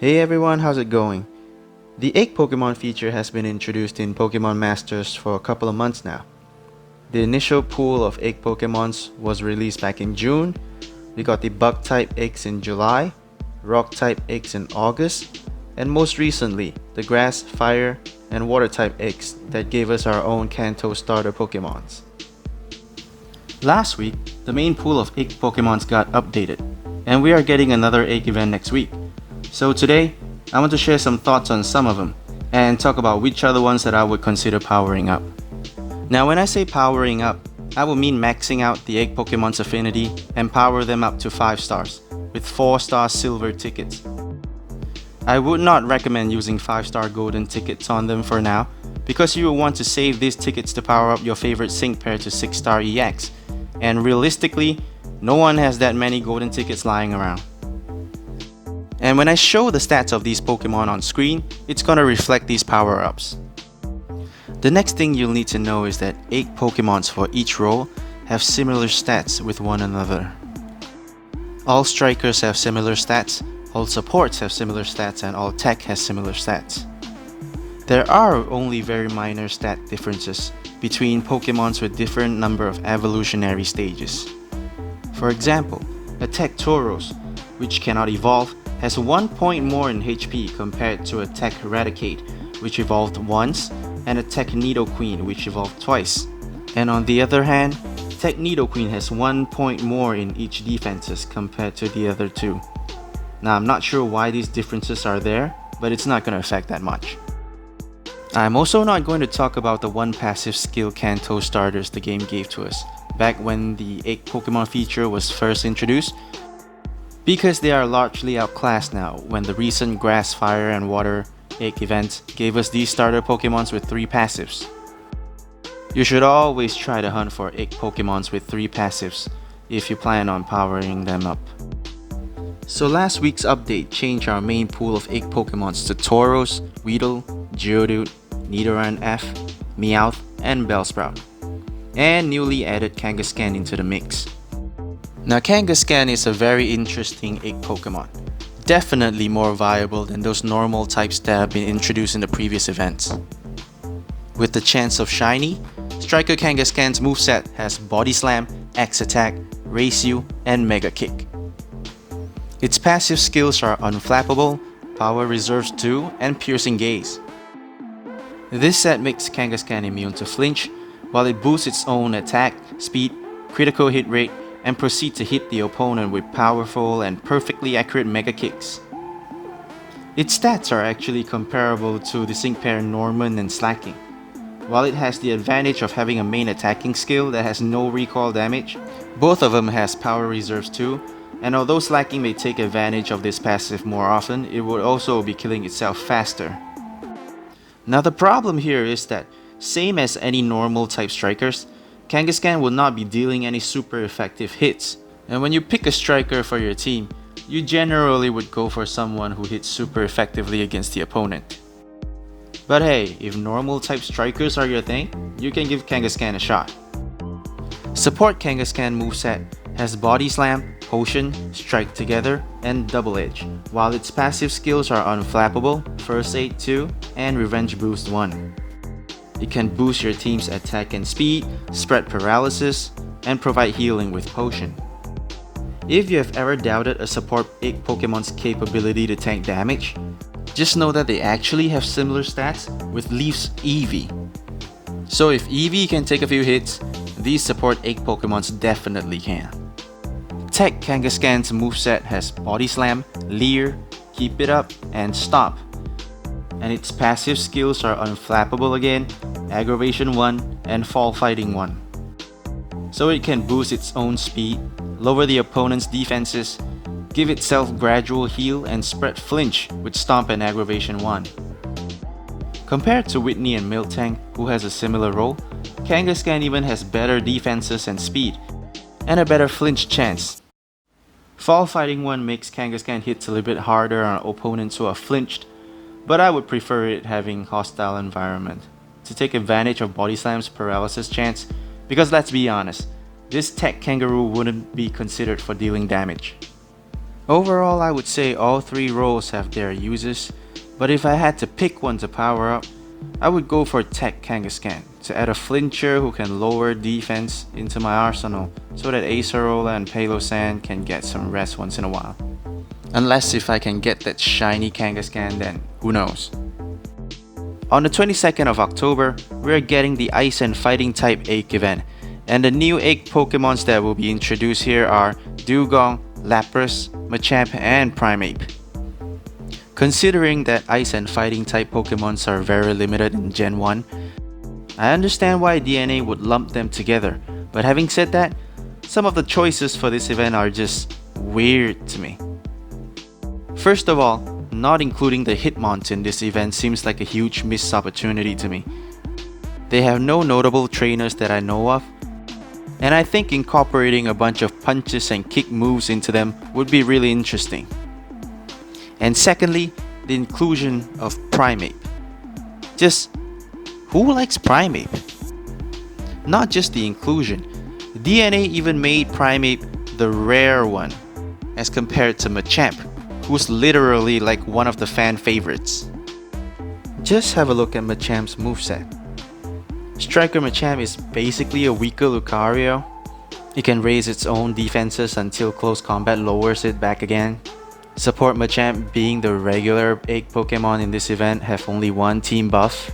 Hey everyone, how's it going? The egg Pokemon feature has been introduced in Pokemon Masters for a couple of months now. The initial pool of egg Pokemons was released back in June. We got the bug type eggs in July, rock type eggs in August, and most recently, the grass, fire, and water type eggs that gave us our own Kanto starter Pokemons. Last week, the main pool of egg Pokemons got updated, and we are getting another egg event next week. So today, I want to share some thoughts on some of them, and talk about which are the ones that I would consider powering up. Now when I say powering up, I will mean maxing out the egg Pokemon's affinity and power them up to 5 stars, with 4-star silver tickets. I would not recommend using 5-star golden tickets on them for now, because you will want to save these tickets to power up your favorite sync pair to 6-star EX, and realistically, no one has that many golden tickets lying around. And when I show the stats of these Pokemon on screen, it's gonna reflect these power-ups. The next thing you'll need to know is that 8 Pokemons for each role have similar stats with one another. All strikers have similar stats, all supports have similar stats, and all tech has similar stats. There are only very minor stat differences between Pokemons with different number of evolutionary stages. For example, a Tech Tauros, which cannot evolve, has 1 point more in HP compared to a Tech Raticate, which evolved once, and a Tech Nidoqueen, which evolved twice. And on the other hand, Tech Nidoqueen has 1 point more in each defenses compared to the other two. Now I'm not sure why these differences are there, but it's not going to affect that much. I'm also not going to talk about the one passive skill Kanto starters the game gave to us back when the egg Pokemon feature was first introduced, because they are largely outclassed now when the recent grass, fire, and water egg event gave us these starter Pokemons with 3 passives. You should always try to hunt for egg Pokemons with 3 passives if you plan on powering them up. So last week's update changed our main pool of egg Pokemons to Tauros, Weedle, Geodude, Nidoran F, Meowth, and Bellsprout, and newly added Kangaskhan into the mix. Now Kangaskhan is a very interesting egg Pokemon, definitely more viable than those normal types that have been introduced in the previous events. With the chance of Shiny, Striker Kangaskhan's moveset has Body Slam, X Attack, Race You, and Mega Kick. Its passive skills are Unflappable, Power Reserves 2, and Piercing Gaze. This set makes Kangaskhan immune to flinch, while it boosts its own attack, speed, critical hit rate, and proceed to hit the opponent with powerful and perfectly accurate Mega Kicks. Its stats are actually comparable to the sync pair Norman and Slacking. While it has the advantage of having a main attacking skill that has no recoil damage, both of them has Power Reserves too, and although Slacking may take advantage of this passive more often, it would also be killing itself faster. Now the problem here is that, same as any normal type strikers, Kangaskhan will not be dealing any super effective hits, and when you pick a striker for your team, you generally would go for someone who hits super effectively against the opponent. But hey, if normal type strikers are your thing, you can give Kangaskhan a shot. Support Kangaskhan moveset has Body Slam, Potion, Strike Together, and Double Edge, while its passive skills are Unflappable, First Aid 2, and Revenge Boost 1. It can boost your team's attack and speed, spread paralysis, and provide healing with Potion. If you have ever doubted a support egg Pokemon's capability to tank damage, just know that they actually have similar stats with Leaf's Eevee. So if Eevee can take a few hits, these support egg Pokemons definitely can. Tech Kangaskhan's moveset has Body Slam, Leer, Keep It Up, and Stomp. And its passive skills are Unflappable again, Aggravation 1, and Fall Fighting 1. So it can boost its own speed, lower the opponent's defenses, give itself gradual heal, and spread flinch with Stomp and Aggravation 1. Compared to Whitney and Miltank, who has a similar role, Kangaskhan even has better defenses and speed, and a better flinch chance. Fall Fighting 1 makes Kangaskhan hit a little bit harder on opponents who are flinched, but I would prefer it having Hostile Environment to take advantage of Body Slam's paralysis chance, because let's be honest, this Tech Kangaroo wouldn't be considered for dealing damage. Overall, I would say all three roles have their uses, but if I had to pick one to power up, I would go for Tech Kangaskhan to add a flincher who can lower defense into my arsenal so that Acerola and Palosan can get some rest once in a while. Unless if I can get that shiny Kangaskhan, then who knows. On the 22nd of October, we are getting the Ice and Fighting type Egg event, and the new Egg Pokemons that will be introduced here are Dewgong, Lapras, Machamp and Primeape. Considering that Ice and Fighting type Pokemons are very limited in Gen 1, I understand why DNA would lump them together, but having said that, some of the choices for this event are just weird to me. First of all, not including the Hitmons in this event seems like a huge missed opportunity to me. They have no notable trainers that I know of, and I think incorporating a bunch of punches and kick moves into them would be really interesting. And secondly, the inclusion of Primeape. Just who likes Primeape? Not just the inclusion, DNA even made Primeape the rare one as compared to Machamp, who's literally like one of the fan favorites. Just have a look at Machamp's moveset. Striker Machamp is basically a weaker Lucario. It can raise its own defenses until close combat lowers it back again. Support Machamp, being the regular egg Pokemon in this event, have only one team buff.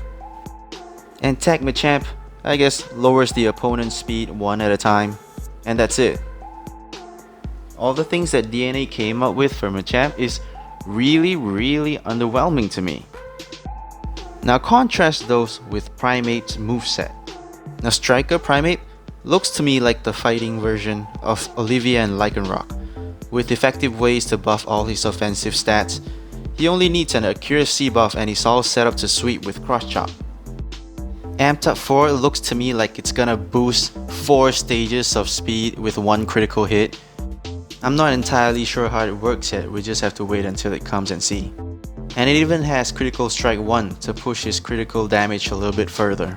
And Tech Machamp, I guess, lowers the opponent's speed one at a time, and that's it. All the things that DNA came up with for Machamp is really underwhelming to me. Now contrast those with Primeape's moveset. Now Striker Primeape looks to me like the fighting version of Olivia and Lycanroc. With effective ways to buff all his offensive stats, he only needs an accuracy buff and he's all set up to sweep with Cross Chop. Amped up 4 looks to me like it's gonna boost 4 stages of speed with one critical hit. I'm not entirely sure how it works yet, we just have to wait until it comes and see. And it even has Critical Strike 1 to push his critical damage a little bit further.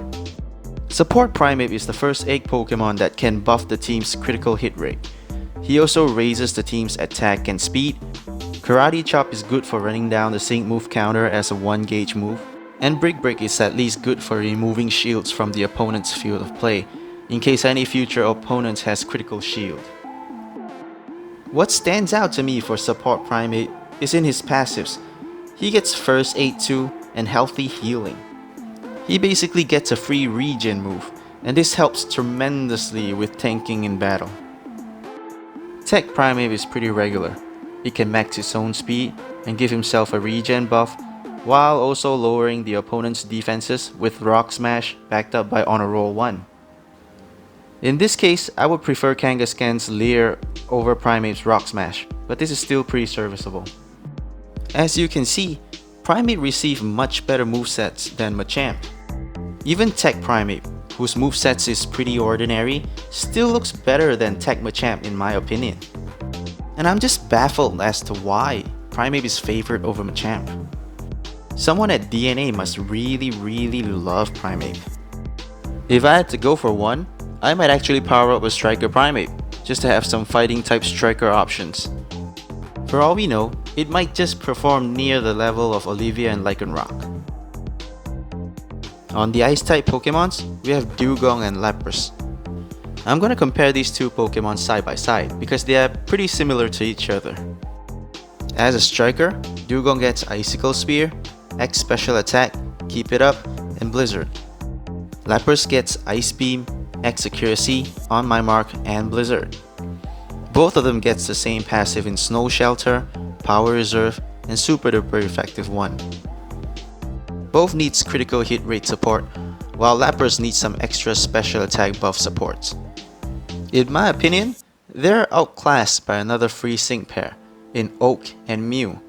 Support Primeape is the first egg Pokemon that can buff the team's critical hit rate. He also raises the team's attack and speed. Karate Chop is good for running down the sync move counter as a 1 gauge move. And Brick Break is at least good for removing shields from the opponent's field of play, in case any future opponent has critical shield. What stands out to me for Support Primeape is in his passives. He gets First Aid 2 and Healthy Healing. He basically gets a free regen move, and this helps tremendously with tanking in battle. Tech Primeape is pretty regular. He can max his own speed and give himself a regen buff, while also lowering the opponent's defenses with Rock Smash backed up by Honor Roll 1. In this case, I would prefer Kangaskhan's Leer over Primeape's Rock Smash, but this is still pretty serviceable. As you can see, Primeape received much better movesets than Machamp. Even Tech Primeape, whose movesets is pretty ordinary, still looks better than Tech Machamp in my opinion. And I'm just baffled as to why Primeape is favored over Machamp. Someone at DNA must really love Primeape. If I had to go for one, I might actually power up a Striker Primeape, just to have some fighting type striker options. For all we know, it might just perform near the level of Olivia and Lycanroc. On the Ice type Pokemons, we have Dewgong and Lapras. I'm gonna compare these two Pokemon side by side because they are pretty similar to each other. As a striker, Dewgong gets Icicle Spear, X Special Attack, Keep It Up, and Blizzard. Lapras gets Ice Beam, X Accuracy, On My Mark, and Blizzard. Both of them gets the same passive in Snow Shelter, Power Reserve, and Super Duper Effective 1. Both needs critical hit rate support, while Lapras needs some extra special attack buff supports. In my opinion, they're outclassed by another free sync pair, in Oak and Mew.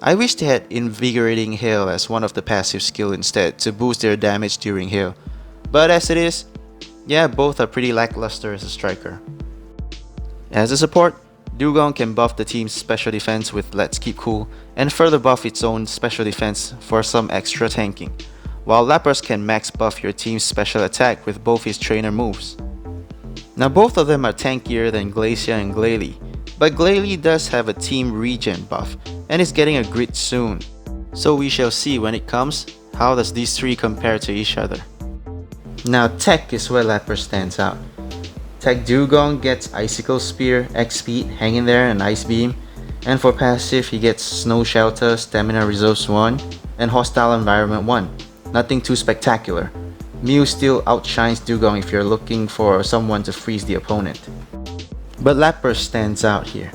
I wish they had Invigorating Hail as one of the passive skill instead to boost their damage during Hail, but as it is, yeah, both are pretty lackluster as a striker. As a support, Dewgong can buff the team's special defense with Let's Keep Cool and further buff its own special defense for some extra tanking, while Lapras can max buff your team's special attack with both his trainer moves. Now both of them are tankier than Glacia and Glalie, but Glalie does have a team regen buff and is getting a grit soon. So we shall see when it comes, how does these three compare to each other. Now tech is where Lapras stands out. Tech Dewgong gets Icicle Spear, X-Speed, Hang in There, and Ice Beam. And for passive, he gets Snow Shelter, Stamina Reserves 1, and Hostile Environment 1. Nothing too spectacular. Mew still outshines Dewgong if you're looking for someone to freeze the opponent. But Lapras stands out here.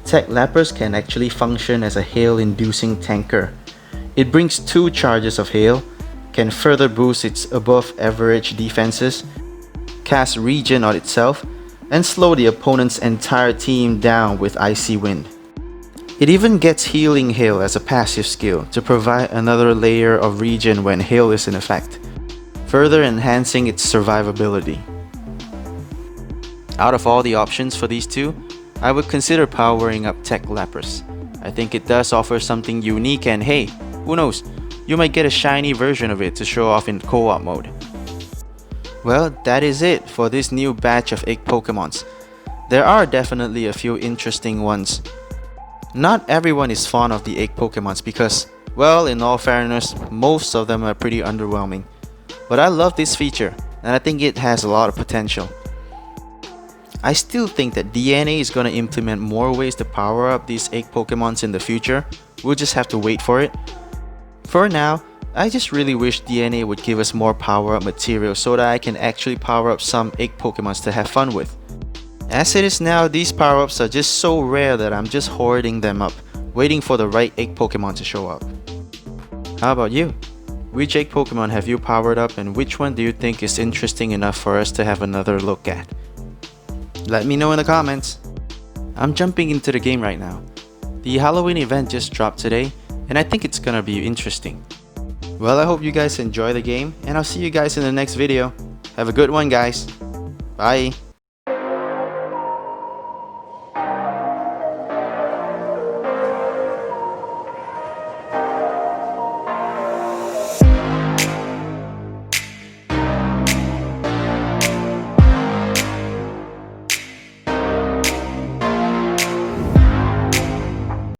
Tech Lapras can actually function as a hail-inducing tanker. It brings 2 charges of hail, can further boost its above-average defenses, cast regen on itself, and slow the opponent's entire team down with Icy Wind. It even gets Healing Hail as a passive skill to provide another layer of regen when hail is in effect, further enhancing its survivability. Out of all the options for these two, I would consider powering up Tech Lapras. I think it does offer something unique, and hey, who knows, you might get a shiny version of it to show off in co-op mode. Well, that is it for this new batch of egg Pokemons. There are definitely a few interesting ones. Not everyone is fond of the egg Pokemons because, well, in all fairness, most of them are pretty underwhelming. But I love this feature, and I think it has a lot of potential. I still think that DNA is going to implement more ways to power up these egg Pokemons in the future. We'll just have to wait for it. For now, I just really wish DNA would give us more power up material so that I can actually power up some egg Pokemons to have fun with. As it is now, these power ups are just so rare that I'm just hoarding them up, waiting for the right egg Pokemon to show up. How about you? Which egg Pokemon have you powered up, and which one do you think is interesting enough for us to have another look at? Let me know in the comments. I'm jumping into the game right now. The Halloween event just dropped today, and I think it's gonna be interesting. Well, I hope you guys enjoy the game, and I'll see you guys in the next video. Have a good one, guys. Bye.